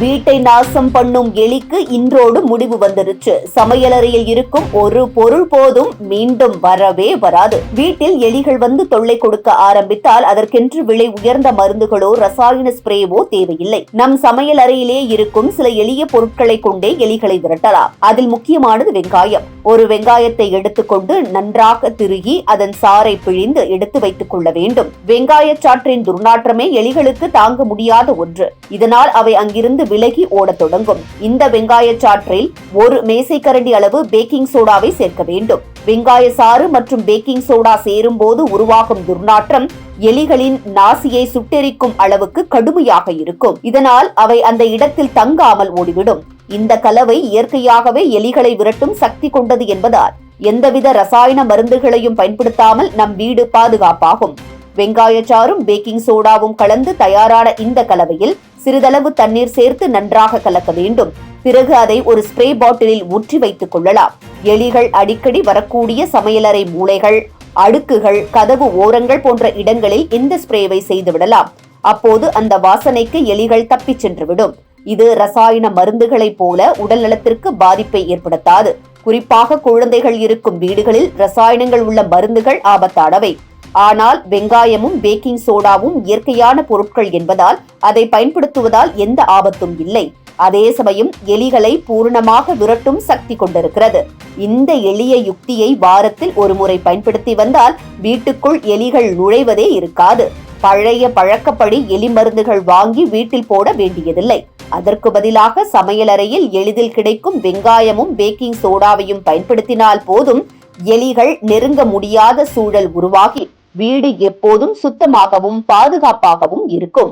வீட்டை நாசம் பண்ணும் எலிக்கு இன்றோடு முடிவு வந்துருச்சு. சமையலறையில் இருக்கும் ஒரு பொருள் போதும் மீண்டும் வரவே வராது. வீட்டில் எலிகள் வந்து தொல்லை கொடுக்க ஆரம்பித்தால் அதற்கென்று விலை உயர்ந்த மருந்துகளோ ரசாயன ஸ்ப்ரேவோ தேவையில்லை. நம் சமையல் அறையிலே இருக்கும் சில எளிய பொருட்களை கொண்டே எலிகளை விரட்டலாம். அதில் முக்கியமானது வெங்காயம். ஒரு வெங்காயத்தை எடுத்துக்கொண்டு நன்றாக திருகி அதன் சாறை பிழிந்து எடுத்து வைத்துக் கொள்ள வேண்டும். வெங்காய சாற்றின் துர்நாற்றமே எலிகளுக்கு தாங்க முடியாத ஒன்று. இதனால் அவை அங்கிருந்து விலகி ஓடத் தொடங்கும். இந்த வெங்காய சாற்றில் ஒரு மேசைக்கரண்டி அளவு பேக்கிங் சோடாவை சேர்க்க வேண்டும். வெங்காய சாறு மற்றும் பேக்கிங் சோடா சேரும் போது உருவாகும் துர்நாற்றம் எலிகளின் நாசியை சுட்டெரிக்கும் அளவுக்கு கடுமையாக இருக்கும். இதனால் அவை அந்த இடத்தில் தங்காமல் ஓடிவிடும். இந்த கலவை இயற்கையாகவே எலிகளை விரட்டும் சக்தி கொண்டது என்பதால் எந்தவித ரசாயன மருந்துகளையும் பயன்படுத்தாமல் நம் வீடு பாதுகாப்பாகும். வெங்காயச்சாறும் பேக்கிங் சோடாவும் கலந்து தயாரான இந்த கலவையில் சிறிதளவு தண்ணீர் சேர்த்து நன்றாக கலக்க வேண்டும். பிறகு அதை ஒரு ஸ்ப்ரே பாட்டிலில் ஊற்றி வைத்துக் கொள்ளலாம். எலிகள் அடிக்கடி வரக்கூடிய சமையலறை மூலைகள், அடுக்குகள், கதவு ஓரங்கள் போன்ற இடங்களில் இந்த ஸ்ப்ரேவை செய்துவிடலாம். அப்போது அந்த வாசனைக்கு எலிகள் தப்பிச் சென்றுவிடும். இது ரசாயன மருந்துகளைப் போல உடல் நலத்திற்கு பாதிப்பை ஏற்படுத்தாது. குறிப்பாக குழந்தைகள் இருக்கும் வீடுகளில் ரசாயனங்கள் உள்ள மருந்துகள் ஆபத்தானவை. ஆனால் வெங்காயமும் பேக்கிங் சோடாவும் இயற்கையான பொருட்கள் என்பதால் அதை பயன்படுத்துவதால் எந்த ஆபத்தும் இல்லை. அதே சமயம் எலிகளை பூரணமாக விரட்டும் சக்தி கொண்டிருக்கிறது. இந்த எளிய யுக்தியை வாரத்தில் ஒரு முறை பயன்படுத்தி வந்தால் வீட்டுக்குள் எலிகள் நுழைவதே இருக்காது. பழைய பழக்கப்படி எலி மருந்துகள் வாங்கி வீட்டில் போட வேண்டியதில்லை. அதற்கு பதிலாக சமையலறையில் எளிதில் கிடைக்கும் வெங்காயமும் பேக்கிங் சோடாவையும் பயன்படுத்தினால் போதும். எலிகள் நெருங்க முடியாத சூழல் உருவாகி வீடு எப்போதும் சுத்தமாகவும் பாதுகாப்பாகவும் இருக்கும்.